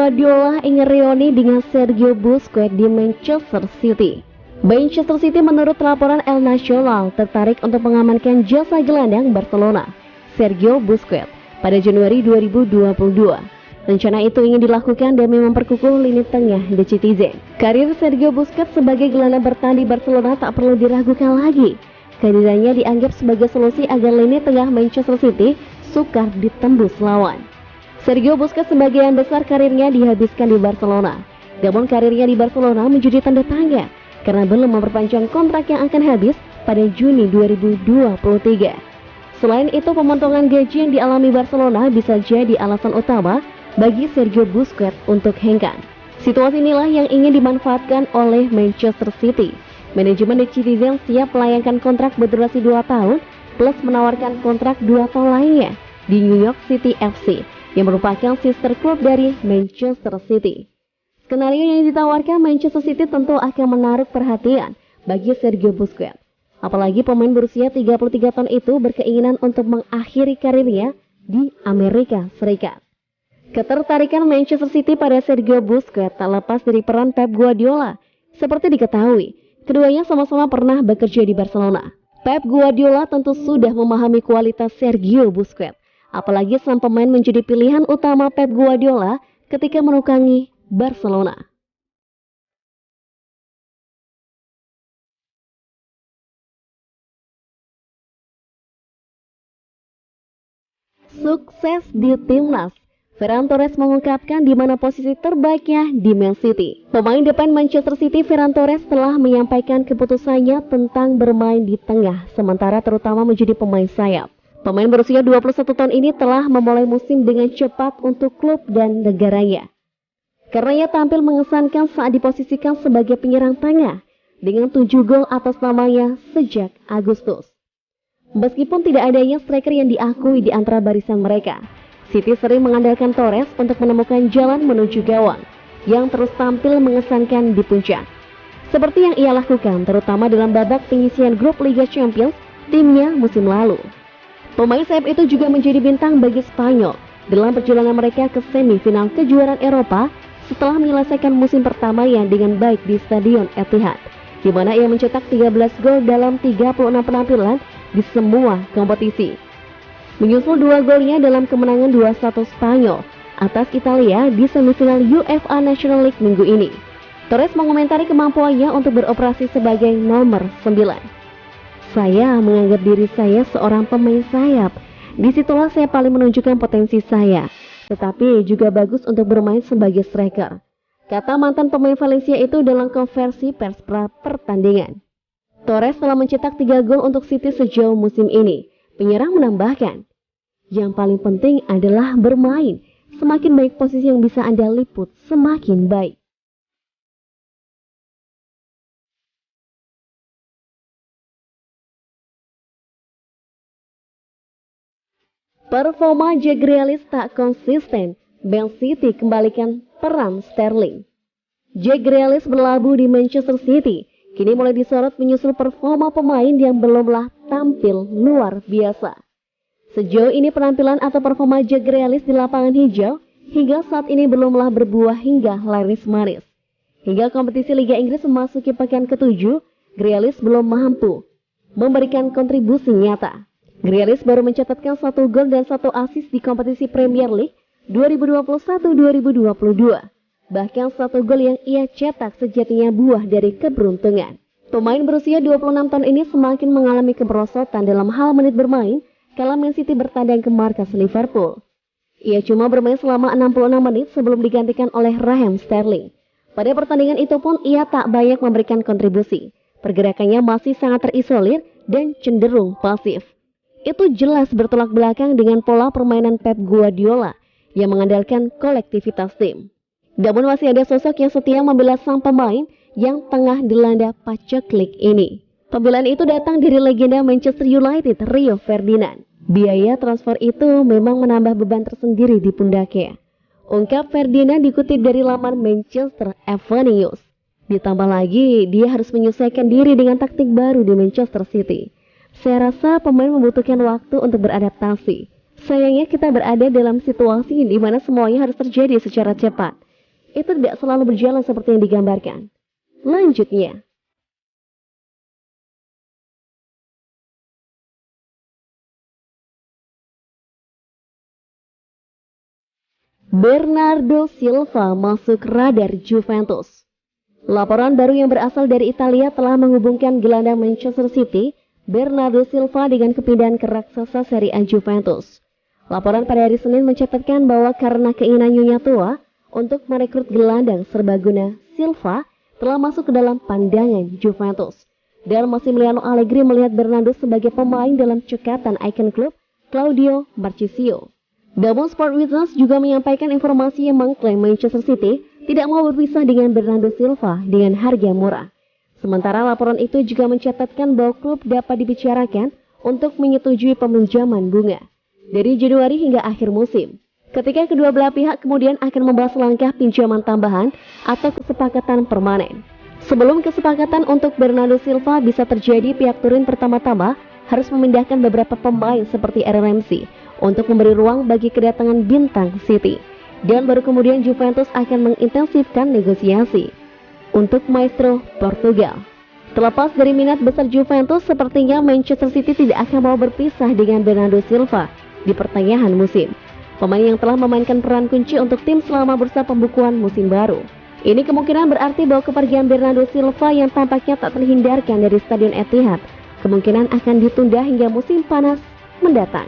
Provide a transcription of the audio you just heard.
Guardiola ingin reuni dengan Sergio Busquets di Manchester City. Manchester City menurut laporan El Nacional tertarik untuk mengamankan jasa gelandang Barcelona, Sergio Busquets, pada Januari 2022. Rencana itu ingin dilakukan demi memperkukuh lini tengah The Citizen. Karir Sergio Busquets sebagai gelandang bertahan di Barcelona tak perlu diragukan lagi. Kehadirannya dianggap sebagai solusi agar lini tengah Manchester City sukar ditembus lawan. Sergio Busquets sebagian besar karirnya dihabiskan di Barcelona. Namun karirnya di Barcelona menjadi tanda tanya karena belum memperpanjang kontrak yang akan habis pada Juni 2023. Selain itu, pemotongan gaji yang dialami Barcelona bisa jadi alasan utama bagi Sergio Busquets untuk hengkang. Situasi inilah yang ingin dimanfaatkan oleh Manchester City. Manajemen The Citizen siap melayangkan kontrak berdurasi 2 tahun plus menawarkan kontrak 2 tahun lainnya di New York City FC yang merupakan sister klub dari Manchester City. Skenario yang ditawarkan Manchester City tentu akan menaruh perhatian bagi Sergio Busquets. Apalagi pemain berusia 33 tahun itu berkeinginan untuk mengakhiri karirnya di Amerika Serikat. Ketertarikan Manchester City pada Sergio Busquets tak lepas dari peran Pep Guardiola. Seperti diketahui, keduanya sama-sama pernah bekerja di Barcelona. Pep Guardiola tentu sudah memahami kualitas Sergio Busquets. Apalagi sang pemain menjadi pilihan utama Pep Guardiola ketika menukangi Barcelona. Sukses di timnas. Ferran Torres mengungkapkan di mana posisi terbaiknya di Man City. Pemain depan Manchester City Ferran Torres telah menyampaikan keputusannya tentang bermain di tengah, sementara terutama menjadi pemain sayap. Pemain berusia 21 tahun ini telah memulai musim dengan cepat untuk klub dan negaranya. Karena ia tampil mengesankan saat diposisikan sebagai penyerang tengah dengan 7 gol atas namanya sejak Agustus. Meskipun tidak adanya striker yang diakui di antara barisan mereka, City sering mengandalkan Torres untuk menemukan jalan menuju gawang yang terus tampil mengesankan di puncak. Seperti yang ia lakukan terutama dalam babak pengisian grup Liga Champions timnya musim lalu. Pemain sayap itu juga menjadi bintang bagi Spanyol dalam perjalanan mereka ke semifinal kejuaraan Eropa setelah menyelesaikan musim pertamanya dengan baik di Stadion Etihad, di mana ia mencetak 13 gol dalam 36 penampilan di semua kompetisi. Menyusul 2 golnya dalam kemenangan 2-1 Spanyol atas Italia di semifinal UEFA National League minggu ini. Torres mengomentari kemampuannya untuk beroperasi sebagai nomor 9. Saya menganggap diri saya seorang pemain sayap. Disitulah saya paling menunjukkan potensi saya, tetapi juga bagus untuk bermain sebagai striker, kata mantan pemain Valencia itu dalam konversi pers pra pertandingan. Torres telah mencetak 3 gol untuk City sejauh musim ini. Penyerang menambahkan, yang paling penting adalah bermain. Semakin baik posisi yang bisa Anda liput, semakin baik. Performa Jack Grealish tak konsisten. Man City kembalikan peran Sterling. Jack Grealish berlabuh di Manchester City. Kini mulai disorot menyusul performa pemain yang belumlah tampil luar biasa. Sejauh ini penampilan atau performa Jack Grealish di lapangan hijau hingga saat ini belumlah berbuah hingga laris manis. Hingga kompetisi Liga Inggris memasuki pekan ke-7, Grealish belum mampu memberikan kontribusi nyata. Grealish baru mencatatkan 1 gol dan 1 assist di kompetisi Premier League 2021-2022. Bahkan 1 gol yang ia cetak sejatinya buah dari keberuntungan. Pemain berusia 26 tahun ini semakin mengalami kemerosotan dalam hal menit bermain kala Man City bertandang ke markas Liverpool. Ia cuma bermain selama 66 menit sebelum digantikan oleh Raheem Sterling. Pada pertandingan itu pun ia tak banyak memberikan kontribusi. Pergerakannya masih sangat terisolir dan cenderung pasif. Itu jelas bertolak belakang dengan pola permainan Pep Guardiola yang mengandalkan kolektivitas tim. Namun masih ada sosok yang setia membela sang pemain yang tengah dilanda paceklik ini. Pembelaan itu datang dari legenda Manchester United Rio Ferdinand. Biaya transfer itu memang menambah beban tersendiri di pundaknya, ungkap Ferdinand dikutip dari laman Manchester Evening News. Ditambah lagi, dia harus menyesuaikan diri dengan taktik baru di Manchester City. Saya rasa pemain membutuhkan waktu untuk beradaptasi. Sayangnya kita berada dalam situasi di mana semuanya harus terjadi secara cepat. itu tidak selalu berjalan seperti yang digambarkan. Lanjutnya, Bernardo Silva masuk radar Juventus. Laporan baru yang berasal dari Italia telah menghubungkan gelandang Manchester City, Bernardo Silva dengan kepindahan ke raksasa Serie A Juventus. Laporan pada hari Senin mencatatkan bahwa karena keinginan Nyonya Tua untuk merekrut gelandang serbaguna, Silva telah masuk ke dalam pandangan Juventus. Dan Massimiliano Allegri melihat Bernardo sebagai pemain dalam cekatan ikon klub Claudio Marchisio. Namun Sport Witness juga menyampaikan informasi yang mengklaim Manchester City tidak mau berpisah dengan Bernardo Silva dengan harga murah. Sementara laporan itu juga mencatatkan bahwa klub dapat dibicarakan untuk menyetujui peminjaman bunga dari Januari hingga akhir musim. Ketika kedua belah pihak kemudian akan membahas langkah pinjaman tambahan atau kesepakatan permanen. Sebelum kesepakatan untuk Bernardo Silva bisa terjadi, pihak Turin pertama-tama harus memindahkan beberapa pemain seperti Aaron Ramsey untuk memberi ruang bagi kedatangan bintang City. Dan baru kemudian Juventus akan mengintensifkan negosiasi untuk maestro Portugal. Terlepas dari minat besar Juventus, sepertinya Manchester City tidak akan mau berpisah dengan Bernardo Silva di pertengahan musim. Pemain yang telah memainkan peran kunci untuk tim selama bursa pembukuan musim baru. Ini kemungkinan berarti bahwa kepergian Bernardo Silva yang tampaknya tak terhindarkan dari Stadion Etihad kemungkinan akan ditunda hingga musim panas mendatang.